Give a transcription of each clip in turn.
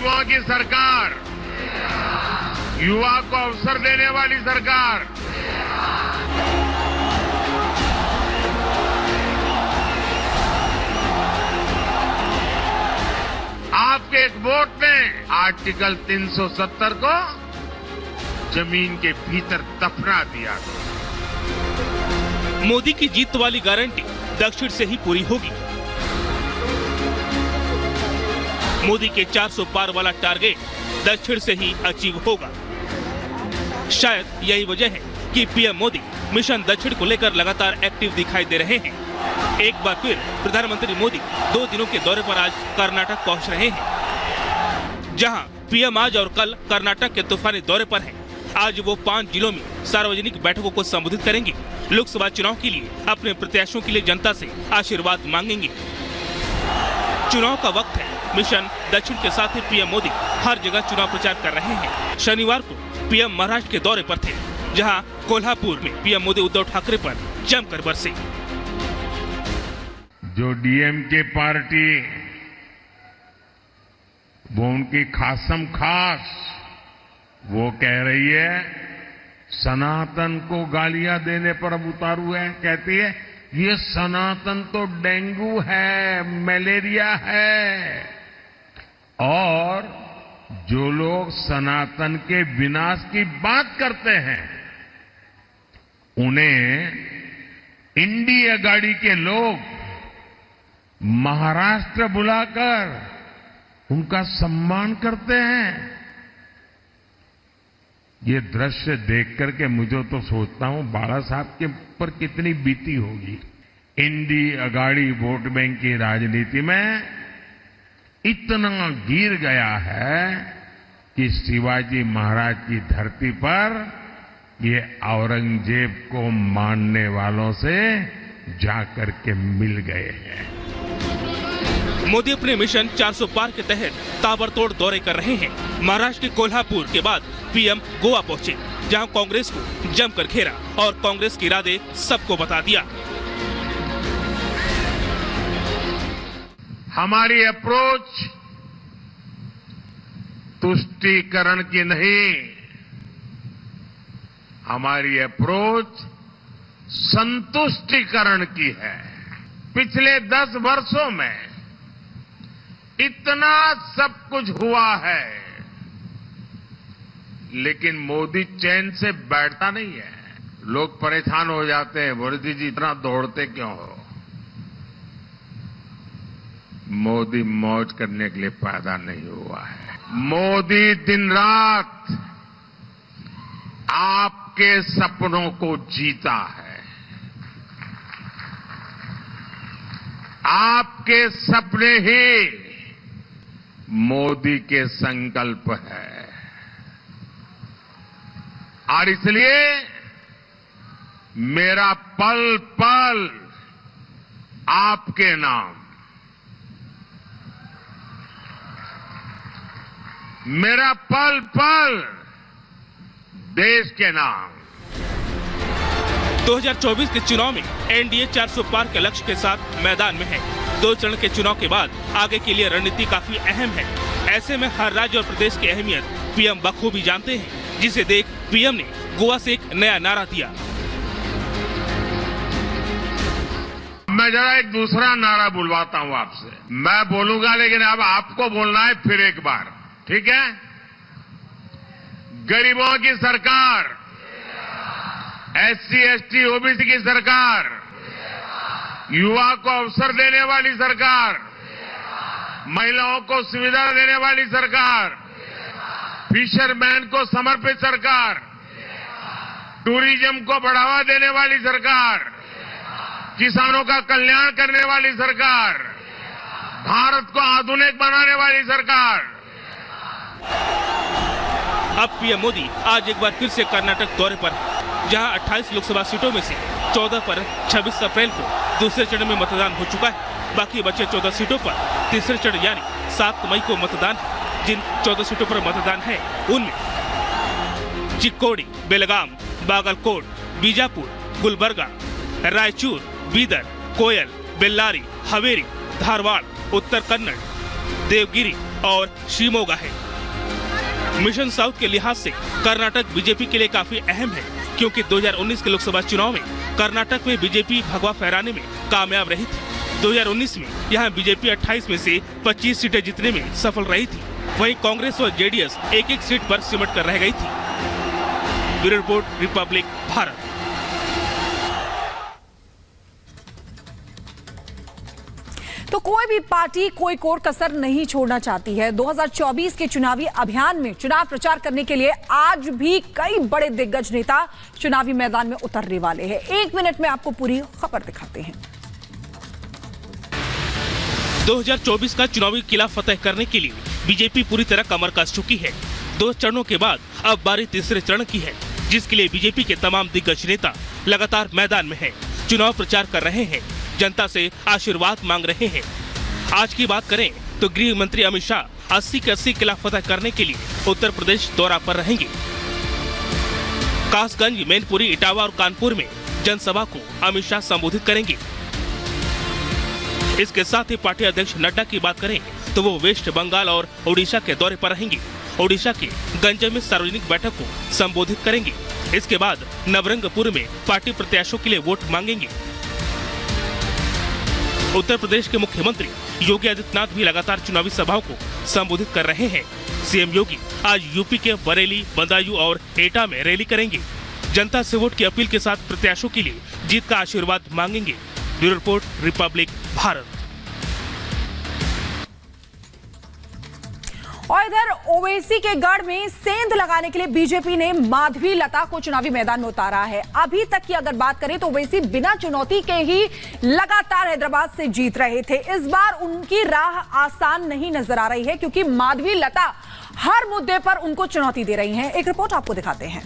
गरीबों की सरकार, युवा को अवसर देने वाली सरकार, आपके एक वोट ने आर्टिकल 370 को जमीन के भीतर दफना दिया। मोदी की जीत वाली गारंटी दक्षिण से ही पूरी होगी। मोदी के 400 पार वाला टारगेट दक्षिण से ही अचीव होगा। शायद यही वजह है कि पीएम मोदी मिशन दक्षिण को लेकर लगातार एक्टिव दिखाई दे रहे हैं। एक बार फिर प्रधानमंत्री मोदी 2 दिनों के दौरे पर आज कर्नाटक पहुंच रहे हैं, जहां पीएम आज और कल कर्नाटक के तूफानी दौरे पर हैं। आज वो 5 जिलों में सार्वजनिक बैठकों को संबोधित करेंगे। लोकसभा चुनाव के लिए अपने प्रत्याशियों के लिए जनता से आशीर्वाद मांगेंगे। चुनाव का वक्त है। मिशन दक्षिण के साथ ही पीएम मोदी हर जगह चुनाव प्रचार कर रहे हैं। शनिवार को पीएम महाराष्ट्र के दौरे पर थे, जहां कोल्हापुर में पीएम मोदी उद्धव ठाकरे पर जमकर बरसे। जो डीएमके पार्टी, वो उनकी खासम खास वो कह रही है, सनातन को गालियां देने पर अब उतारू है। कहती है ये सनातन तो डेंगू है, मलेरिया है। और जो लोग सनातन के विनाश की बात करते हैं, उन्हें इंडी अगाड़ी के लोग महाराष्ट्र बुलाकर उनका सम्मान करते हैं। ये दृश्य देख करके मुझे तो सोचता हूं बाला साहब के ऊपर कितनी बीती होगी। इंडी अगाड़ी वोट बैंक की राजनीति में इतना गिर गया है कि शिवाजी महाराज की धरती पर ये औरंगजेब को मानने वालों से जाकर के मिल गए हैं। मोदी अपने मिशन 400 पार के तहत ताबड़तोड़ दौरे कर रहे हैं। महाराष्ट्र के कोल्हापुर के बाद पीएम गोवा पहुंचे, जहां कांग्रेस को जमकर घेरा और कांग्रेस के इरादे सबको बता दिया। हमारी अप्रोच तुष्टीकरण की नहीं, हमारी अप्रोच संतुष्टीकरण की है। पिछले 10 वर्षों में इतना सब कुछ हुआ है, लेकिन मोदी चैन से बैठता नहीं है। लोग परेशान हो जाते हैं, मोदी जी इतना दौड़ते क्यों हो? मोदी मौज करने के लिए पैदा नहीं हुआ है। मोदी दिन रात आपके सपनों को जीता है। आपके सपने ही मोदी के संकल्प है, और इसलिए मेरा पल पल आपके नाम, मेरा पल पल देश के नाम। 2024 के चुनाव में एनडीए 400 पार के लक्ष्य के साथ मैदान में है। 2 चरण के चुनाव के बाद आगे के लिए रणनीति काफी अहम है। ऐसे में हर राज्य और प्रदेश की अहमियत पीएम बखूबी जानते हैं, जिसे देख पीएम ने गोवा से एक नया नारा दिया। मैं जरा एक दूसरा नारा बुलवाता हूं आपसे। मैं बोलूंगा, लेकिन अब आपको बोलना है फिर एक बार, ठीक है? गरीबों की सरकार, एससी, एसटी, ओबीसी की सरकार, युवा को अवसर देने वाली सरकार, महिलाओं को सुविधा देने वाली सरकार, फिशरमैन को समर्पित सरकार, टूरिज्म को बढ़ावा देने वाली सरकार, किसानों का कल्याण करने वाली सरकार, भारत को आधुनिक बनाने वाली सरकार। अब पीएम मोदी आज एक बार फिर से कर्नाटक दौरे पर है, जहां 28 लोकसभा सीटों में से 14 पर 26 अप्रैल को दूसरे चरण में मतदान हो चुका है। बाकी बचे 14 सीटों पर तीसरे चरण यानी 7 मई को मतदान है। जिन 14 सीटों पर मतदान है, उनमें चिक्कोडी, बेलगाम, बागलकोट, बीजापुर, गुलबर्गा, रायचूर, बीदर, कोयल, बेल्लारी, हवेरी, धारवाड़, उत्तर कन्नड़, देवगिरी, और शिमोगा है। मिशन साउथ के लिहाज से कर्नाटक बीजेपी के लिए काफी अहम है, क्योंकि 2019 के लोकसभा चुनाव में कर्नाटक में बीजेपी भगवा फहराने में कामयाब रही थी। 2019 में यहां बीजेपी 28 में से 25 सीटें जीतने में सफल रही थी। वहीं कांग्रेस और जेडीएस एक-एक सीट पर सिमट कर रह गई थी। Bureau report, Republic Bharat. तो कोई भी पार्टी कोई कोर कसर नहीं छोड़ना चाहती है। 2024 के चुनावी अभियान में चुनाव प्रचार करने के लिए आज भी कई बड़े दिग्गज नेता चुनावी मैदान में उतरने वाले हैं। 1 मिनट में आपको पूरी खबर दिखाते हैं। 2024 का चुनावी किला फतेह करने के लिए बीजेपी पूरी तरह कमर कस चुकी है। 2 चरणों के बाद अब बारी तीसरे चरण की है, जिसके लिए बीजेपी के तमाम दिग्गज नेता लगातार मैदान में हैं, चुनाव प्रचार कर रहे हैं, जनता से आशीर्वाद मांग रहे हैं। आज की बात करें तो गृह मंत्री अमित शाह 80 के 80 किला फतेह करने के लिए उत्तर प्रदेश दौरा पर रहेंगे। कासगंज, मैनपुरी, इटावा और कानपुर में जनसभा को अमित शाह संबोधित करेंगे। इसके साथ ही पार्टी अध्यक्ष नड्डा की बात करें तो वो वेस्ट बंगाल और ओडिशा के दौरे पर रहेंगे। ओडिशा के गंज में सार्वजनिक बैठक को संबोधित करेंगे। इसके बाद नवरंगपुर में पार्टी प्रत्याशियों के लिए वोट मांगेंगे। उत्तर प्रदेश के मुख्यमंत्री योगी आदित्यनाथ भी लगातार चुनावी सभाओं को संबोधित कर रहे हैं। सीएम योगी आज यूपी के बरेली, बदायूं और एटा में रैली करेंगे। जनता से वोट की अपील के साथ प्रत्याशियों के लिए जीत का आशीर्वाद मांगेंगे। Bureau report, Republic Bharat. और इधर ओवैसी के गढ़ में सेंध लगाने के लिए बीजेपी ने माधवी लता को चुनावी मैदान में उतारा है। अभी तक की अगर बात करें तो ओवैसी बिना चुनौती के ही लगातार हैदराबाद से जीत रहे थे। इस बार उनकी राह आसान नहीं नजर आ रही है, क्योंकि माधवी लता हर मुद्दे पर उनको चुनौती दे रही हैं। एक रिपोर्ट आपको दिखाते हैं।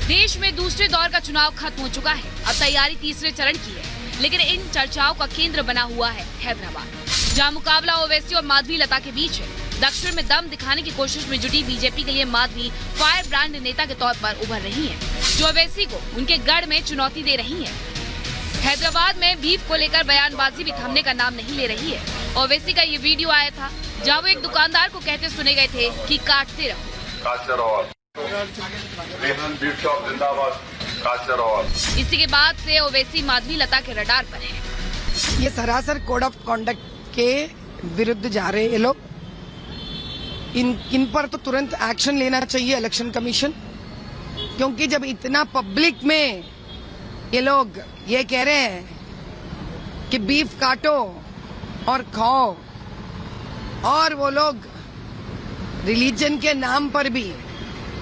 देश में दूसरे दौर का चुनाव खत्म हो चुका है। अब तैयारी तीसरे चरण की है, लेकिन इन चर्चाओं का केंद्र बना हुआ है हैदराबाद, जहां मुकाबला ओवैसी और माधवी लता के बीच है। दक्षिण में दम दिखाने की कोशिश में जुटी बीजेपी के लिए माधवी फायर ब्रांड नेता के तौर पर उभर रही हैं, जो ओवैसी को उनके गढ़ में चुनौती दे रही हैं। हैदराबाद में बीफ को लेकर बयानबाजी भी थमने का नाम नहीं ले रही है। ओवैसी का ये वीडियो आया था, जहाँ वो एक दुकानदार को कहते सुने गए थे कि काटते रहो। इसी के बाद से ओवैसी माधवी लता के रडार पर है। ये सरासर कोड ऑफ कॉन्डक्ट के विरुद्ध जा रहे ये लोग। इन पर तो तुरंत एक्शन लेना चाहिए इलेक्शन कमीशन, क्योंकि जब इतना पब्लिक में ये लोग ये कह रहे हैं कि बीफ काटो और खाओ, और वो लोग रिलीजन के नाम पर भी,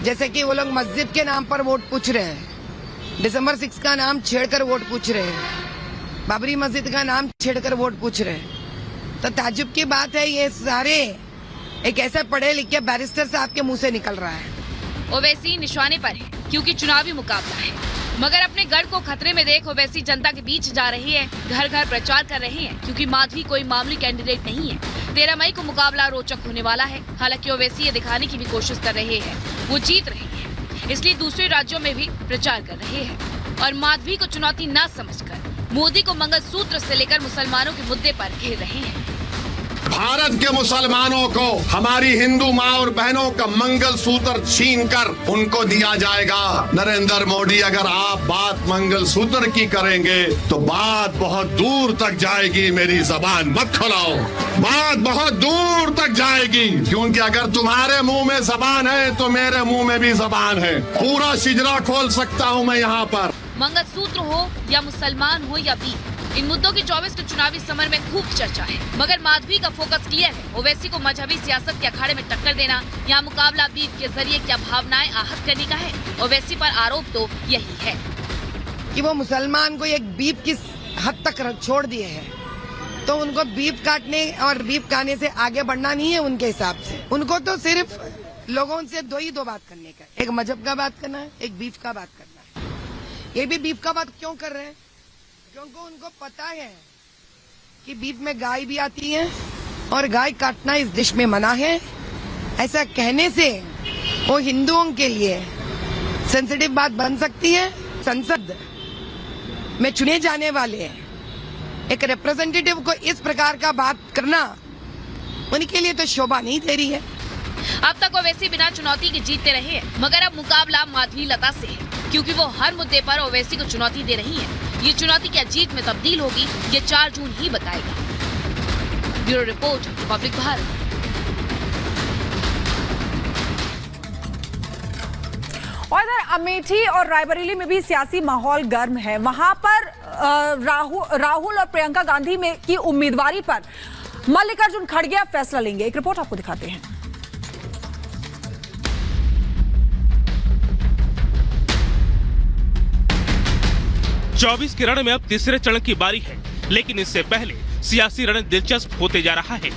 जैसे कि वो लोग मस्जिद के नाम पर वोट पूछ रहे हैं, दिसंबर 6 का नाम छेड़कर वोट पूछ रहे हैं, बाबरी मस्जिद का नाम छेड़कर वोट पूछ रहे हैं, तो ताज्जुब की बात है ये सारे एक ऐसे पढ़े लिखे बैरिस्टर साहब के मुंह से निकल रहा है। ओवैसी निशाने पर है, क्योंकि चुनावी मुकाबला है, मगर अपने गढ़ को खतरे में देख ओवैसी जनता के बीच जा रही है, घर घर प्रचार कर रहे हैं, क्योंकि माधवी कोई मामूली कैंडिडेट नहीं है। 13 मई को मुकाबला रोचक होने वाला है। हालांकि ओवैसी ये दिखाने की भी कोशिश कर रहे हैं वो जीत रहे हैं, इसलिए दूसरे राज्यों में भी प्रचार कर रहे हैं और माधवी को चुनौती न समझकर मोदी को मंगलसूत्र से लेकर मुसलमानों के मुद्दे पर घेर रहे हैं। भारत के मुसलमानों को हमारी हिंदू माँ और बहनों का मंगलसूत्र छीनकर उनको दिया जाएगा। नरेंद्र मोदी, अगर आप बात मंगलसूत्र की करेंगे तो बात बहुत दूर तक जाएगी। मेरी जबान मत खुलाओ, बात बहुत दूर तक जाएगी, क्योंकि अगर तुम्हारे मुंह में जबान है तो मेरे मुंह में भी जबान है। पूरा शिजरा खोल सकता हूँ मैं यहाँ पर। मंगलसूत्र हो या मुसलमान हो या बीफ, इन मुद्दों की 24 के चुनावी समर में खूब चर्चा है, मगर माधवी का फोकस क्लियर है। ओवैसी को मजहबी सियासत के अखाड़े में टक्कर देना, यहाँ मुकाबला बीफ के जरिए क्या भावनाएं आहत करने का है। ओवैसी पर आरोप तो यही है कि वो मुसलमान को एक बीफ की हद तक छोड़ दिए हैं, तो उनको बीफ काटने और बीफ खाने से आगे बढ़ना नहीं है उनके हिसाब से। उनको तो सिर्फ लोगों से दो बात करने का, एक मजहब का बात करना है, एक बीफ का बात करना है। ये भी बीफ का बात क्यों कर रहे हैं? क्योंकि उनको पता है कि बीफ में गाय भी आती है और गाय काटना इस देश में मना है। ऐसा कहने से वो हिंदुओं के लिए सेंसिटिव बात बन सकती है। संसद में चुने जाने वाले एक रिप्रेजेंटेटिव को इस प्रकार का बात करना उनके लिए तो शोभा नहीं दे रही है। अब तक ओवैसी बिना चुनौती के जीतते रहे हैं, मगर अब मुकाबला माधवी लता से है, क्योंकि वो हर मुद्दे पर ओवैसी को चुनौती दे रही हैं। ये चुनौती क्या जीत में तब्दील होगी, ये 4 जून ही बताएगा। Bureau report, Republic Bharat. और इधर अमेठी और रायबरेली में भी सियासी माहौल गर्म है। वहां पर राहुल और प्रियंका गांधी में की उम्मीदवारी पर मल्लिकार्जुन खड़गे फैसला लेंगे। एक रिपोर्ट आपको दिखाते हैं। चौबीस के रण में अब तीसरे चरण की बारी है, लेकिन इससे पहले सियासी रण दिलचस्प होते जा रहा है।